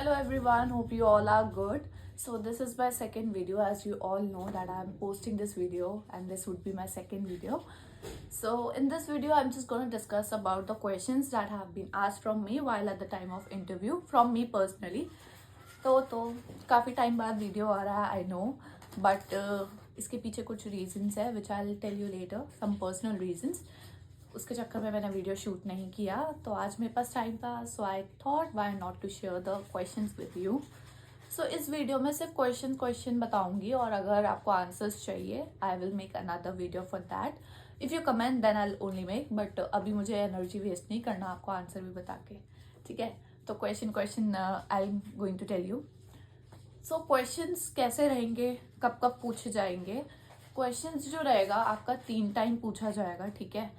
Hello everyone, hope you all are good. So this is my second video. As you all know that I am posting this video and this would be my second video. So in this video I'm just going to discuss about the questions that have been asked from me while at the time of interview from me personally. तो काफ़ी time बाद video आ रहा है I know, but इसके पीछे कुछ reasons है which I will tell you later, some personal reasons. उसके चक्कर में मैंने वीडियो शूट नहीं किया. तो आज मेरे पास टाइम था, so I thought why not to share the questions with you. So इस वीडियो में सिर्फ क्वेश्चन बताऊंगी और अगर आपको आंसर्स चाहिए I will make another video for that. If you comment then I only make, but अभी मुझे एनर्जी वेस्ट नहीं करना आपको आंसर भी बता के. ठीक है, तो question I am going to tell you. So questions कैसे रहेंगे, कब कब पूछे जाएंगे. क्वेश्चंस जो रहेगा आपका 3 टाइम पूछा जाएगा. ठीक है,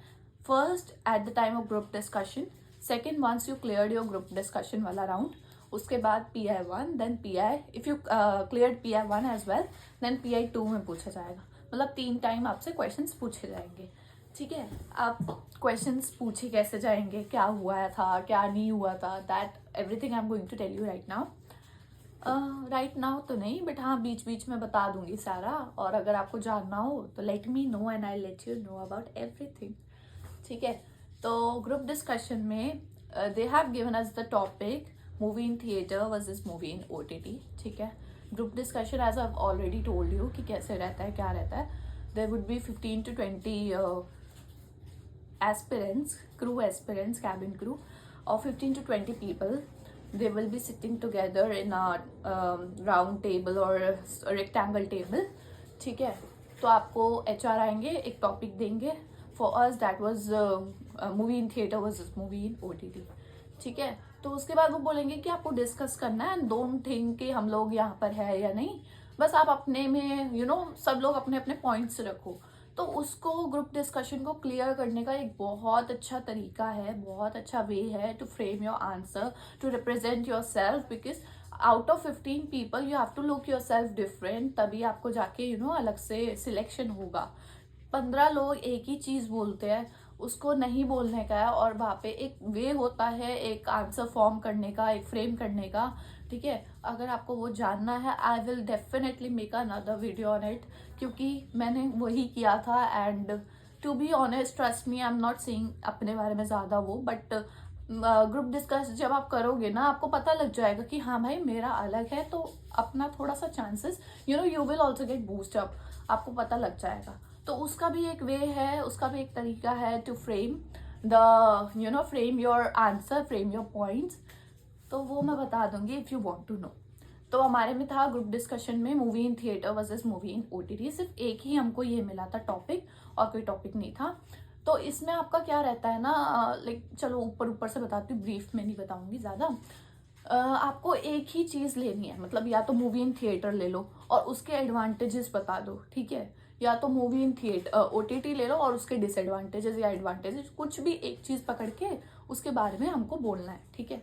first at the time of group discussion, second once you clear your group discussion वाला राउंड, उसके बाद PI1, then PI, if you clear PI1 as well then PI2 में पूछा जाएगा. मतलब 3 टाइम आपसे क्वेश्चंस पूछे जाएंगे. ठीक है, आप क्वेश्चंस पूछे कैसे जाएंगे, क्या हुआ था क्या नहीं हुआ था, that everything I am going to tell you right now. Right now तो नहीं, बट हाँ बीच बीच में बता दूंगी सारा. और अगर आपको जानना हो तो let me know and I let you know about everything. ठीक है, तो ग्रुप डिस्कशन में they have given us the topic movie in theatre versus movie in OTT. ठीक है, group discussion as I have already told you कि कैसे रहता है, क्या रहता है. There would be 15 to 20 aspirants, crew aspirants, cabin crew, or 15 to 20 people. They will be sitting together in a round table or a rectangle table. ठीक है, तो आपको HR आएंगे, एक टॉपिक देंगे. For us that was movie in theatre versus movie in OTT. ठीक है, तो उसके बाद वो बोलेंगे कि आपको डिस्कस करना है, डोंट थिंक कि हम लोग यहाँ पर है या नहीं. बस आप अपने में सब लोग अपने अपने पॉइंट्स रखो. तो उसको ग्रुप डिस्कशन को क्लियर करने का एक बहुत अच्छा तरीका है, बहुत अच्छा वे है to frame your answer, to represent yourself. Because out of 15 people you have to look yourself different, तभी आपको जाके अलग से सिलेक्शन होगा. 15 लोग एक ही चीज़ बोलते हैं, उसको नहीं बोलने का है. और वहाँ पे एक वे होता है एक आंसर फॉर्म करने का, एक फ्रेम करने का. ठीक है, अगर आपको वो जानना है I will definitely make another video on it, क्योंकि मैंने वही किया था. And to be honest, trust me, I am not saying अपने बारे में ज़्यादा वो, बट ग्रुप डिस्कस जब आप करोगे ना आपको पता लग जाएगा कि हाँ भाई मेरा अलग है, तो अपना थोड़ा सा chances you will also get boost up, आपको पता लग जाएगा. तो उसका भी एक वे है, उसका भी एक तरीका है to frame frame your answer, frame your points. तो वो मैं बता दूंगी if you want to know. तो हमारे में था ग्रुप डिस्कशन में movie in theatre versus movie in OTT. सिर्फ एक ही हमको ये मिला था टॉपिक, और कोई टॉपिक नहीं था. तो इसमें आपका क्या रहता है ना, लाइक चलो ऊपर ऊपर से बताती हूँ, ब्रीफ में नहीं बताऊंगी ज़्यादा. आपको एक ही चीज़ लेनी है, मतलब या तो मूवी इन थिएटर ले लो और उसके एडवांटेजेस बता दो. ठीक है, या तो मूवी इन थिएटर OTT ले लो और उसके डिसएडवांटेजेस या एडवांटेजेस, कुछ भी एक चीज़ पकड़ के उसके बारे में हमको बोलना है. ठीक है,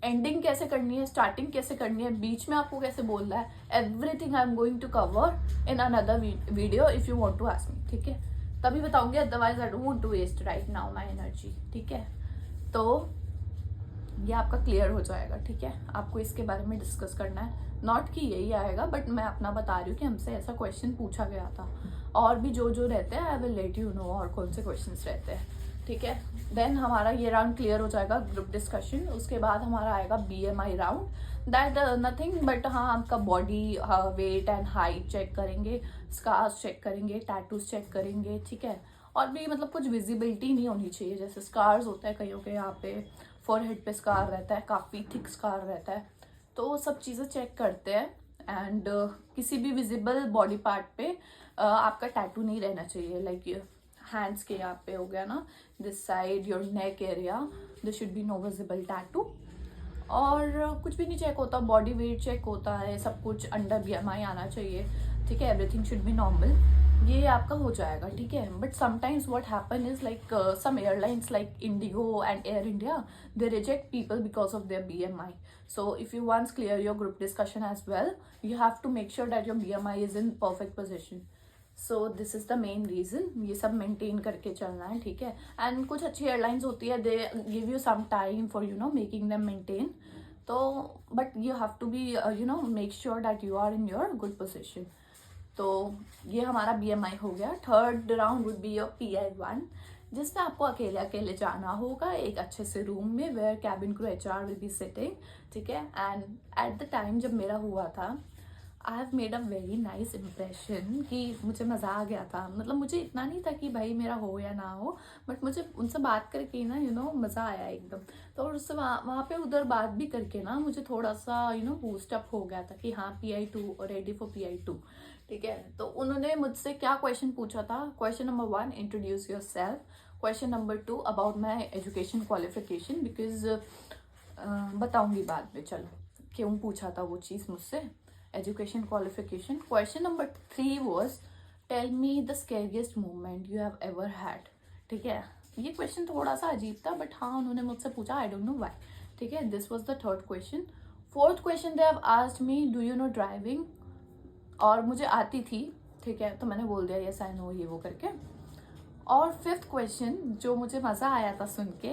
एंडिंग कैसे करनी है, स्टार्टिंग कैसे करनी है, बीच में आपको कैसे बोलना है, everything I am going to cover in another video if you want to ask me. ठीक है, तभी बताऊंगी, otherwise I don't want to waste right now my energy. ठीक है, तो ये आपका क्लियर हो जाएगा. ठीक है, आपको इसके बारे में डिस्कस करना है, नॉट कि यही आएगा, बट मैं अपना बता रही हूँ कि हमसे ऐसा क्वेश्चन पूछा गया था. और भी जो जो रहते हैं आई विल लेट यू नो और कौन से क्वेश्चंस रहते हैं. ठीक है, देन हमारा ये राउंड क्लियर हो जाएगा ग्रुप डिस्कशन. उसके बाद हमारा आएगा BMI round. That nothing but हाँ आपका body weight and height check करेंगे, स्कार्स चेक करेंगे, टैटूज चेक करेंगे. ठीक है, और भी मतलब कुछ विजिबिलिटी नहीं होनी चाहिए, जैसे स्कार्स होता है कईयों के यहाँ पे फोरहेड पे स्कार रहता है, काफ़ी थिक स्कार रहता है, तो वो सब चीज़ें चेक करते हैं. एंड किसी भी विजिबल बॉडी पार्ट पे आपका टैटू नहीं रहना चाहिए. लाइक हैंड्स के यहाँ पे हो गया ना, this side your neck area, this should be no visible tattoo. और कुछ भी नहीं चेक होता, बॉडी वेट चेक होता है, सब कुछ अंडर BMI आना चाहिए. ठीक है, एवरीथिंग शुड बी नॉर्मल. ये आपका हो जाएगा. ठीक है, but sometimes what happen is like some airlines like IndiGo and Air India, they reject people because of their BMI. So if you once clear your group discussion as well, you have to make sure that your BMI is in perfect position. So this is the main reason. ये सब maintain करके चलना है. ठीक है, and कुछ अच्छी airlines होती है, they give you some time for making them maintain. तो but you have to be make sure that you are in your good position. तो ये हमारा BMI हो गया। Third round would be your PI1, जिसमें आपको अकेले अकेले जाना होगा एक अच्छे से रूम में, where cabin crew HR will be sitting, ठीक है। एंड एट द टाइम जब मेरा हुआ था, I have made a very nice impression कि मुझे मज़ा आ गया था। मतलब मुझे इतना नहीं था कि भाई मेरा हो या ना हो, बट मुझे उनसे बात करके ना मज़ा आया एकदम। तो उससे वहाँ पे उधर बात भी करके ना मुझे थोड़ा सा बूस्ट अप हो गया था कि हाँ PI2 और रेडी फॉर PI2, ठीक है। तो उन्होंने मुझसे क्या क्वेश्चन पूछा था। Question number 1, introduce your self. Question number 2, about my education qualification, because बताऊँगी बाद में, चलो क्यों पूछा था वो चीज़ मुझसे, education qualification. Question number 3 was tell me the scariest moment you have ever had, ठीक है। ये क्वेश्चन थोड़ा सा अजीब था, बट हाँ उन्होंने मुझसे पूछा, आई डोंट नो व्हाई, ठीक है। This was the third question. Fourth question they have asked me do you know driving, और मुझे आती थी, ठीक है, तो मैंने बोल दिया यस आई नो, ये वो करके। और फिफ्थ क्वेश्चन जो मुझे मज़ा आया था सुन के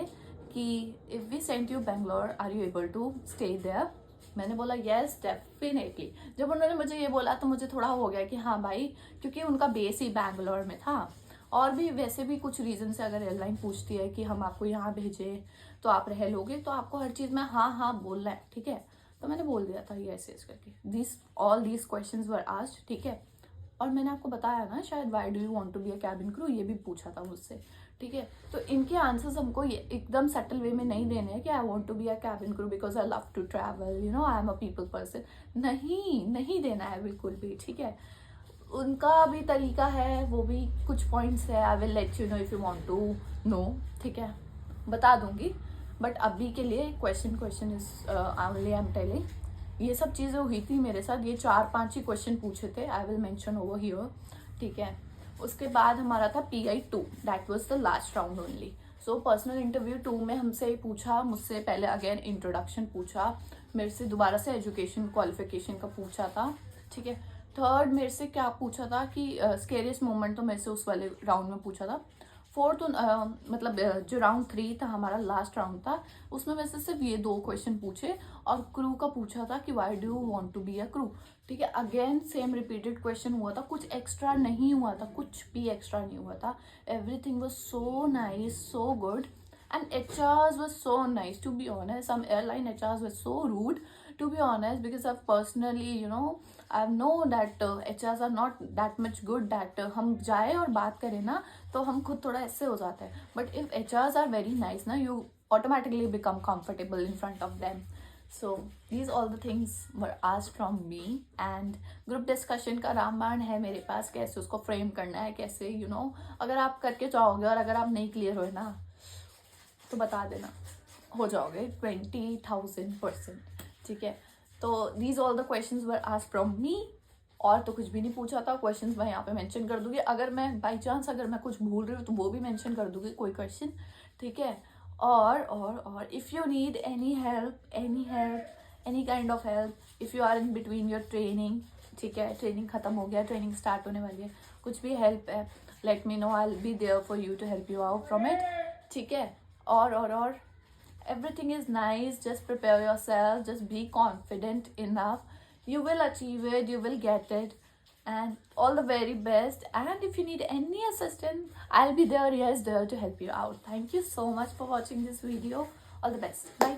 कि if we send you Bangalore are you able to stay there, मैंने बोला येस डेफिनेटली। जब उन्होंने मुझे ये बोला तो मुझे थोड़ा हो गया कि हाँ भाई, क्योंकि उनका बेस ही बैंगलोर में था। और भी वैसे भी कुछ रीज़न से अगर एयरलाइन पूछती है कि हम आपको यहाँ भेजें तो आप रह लोगे, तो आपको हर चीज़ में हाँ हाँ बोलना है, ठीक है। तो मैंने बोल दिया था येस येस करके। All these questions were asked, ठीक है। और मैंने आपको बताया ना शायद, why do you want to be a cabin crew, ये भी पूछा था मुझसे, ठीक है। तो इनके आंसर्स हमको ये एकदम सेटल वे में नहीं देने हैं कि I want to be a cabin crew because I love to travel, I am a people person. नहीं देना है बिल्कुल भी, ठीक है। उनका भी तरीका है, वो भी कुछ पॉइंट्स है, I will let you know if you want to know, ठीक है, बता दूंगी। बट अभी के लिए question is only I am telling. ये सब चीज़ें हुई थी मेरे साथ, ये 4-5 ही क्वेश्चन पूछे थे, I will mention over here, ठीक है। उसके बाद हमारा था PI2, that was the last round only. So personal interview 2 में हमसे पूछा, मुझसे पहले अगेन इंट्रोडक्शन पूछा, मेरे से दोबारा से एजुकेशन क्वालिफिकेशन का पूछा था, ठीक है। थर्ड मेरे से क्या पूछा था कि स्केरियस्ट मोमेंट, तो मेरे से उस वाले राउंड में पूछा था। फोर्थ मतलब जो राउंड 3 था हमारा, लास्ट राउंड था, उसमें वैसे सिर्फ ये 2 क्वेश्चन पूछे। और क्रू का पूछा था कि why do you want to be a crew, ठीक है। अगेन सेम रिपीटेड क्वेश्चन हुआ था, कुछ एक्स्ट्रा नहीं हुआ था, कुछ भी एक्स्ट्रा नहीं हुआ था। Everything was so nice, so good, and HRs was so nice, to be honest. Some airline HRs were so rude, to be honest, because I've personally I know that HRs are not that much good that हम जाए और बात करें ना तो हम खुद थोड़ा ऐसे हो जाते हैं, but if HRs are very nice ना, you automatically become comfortable in front of them. So these all the things were asked from me, and group discussion का रामायण है मेरे पास, कैसे उसको फ्रेम करना है, कैसे अगर आप करके जाओगे और अगर आप नहीं क्लियर हो ना तो बता देना, हो जाओगे 20,000%, ठीक है। तो these all the questions were asked from me, और तो कुछ भी नहीं पूछा था। क्वेश्चंस मैं यहाँ पे मेंशन कर दूंगी, अगर मैं बाई चांस अगर मैं कुछ भूल रही हूँ तो वो भी मेंशन कर दूंगी, कोई क्वेश्चन, ठीक है। और if you need any help any kind of help, if you are in between your training, ठीक है, ट्रेनिंग खत्म हो गया, ट्रेनिंग स्टार्ट होने वाली है, कुछ भी हेल्प है, let me know, I will be there for you to help you out from it, ठीक है। और everything is nice, just prepare yourself, just be confident enough, you will achieve it, you will get it, and all the very best. And if you need any assistance, I'll be there, yes, there to help you out. Thank you so much for watching this video. All the best. Bye.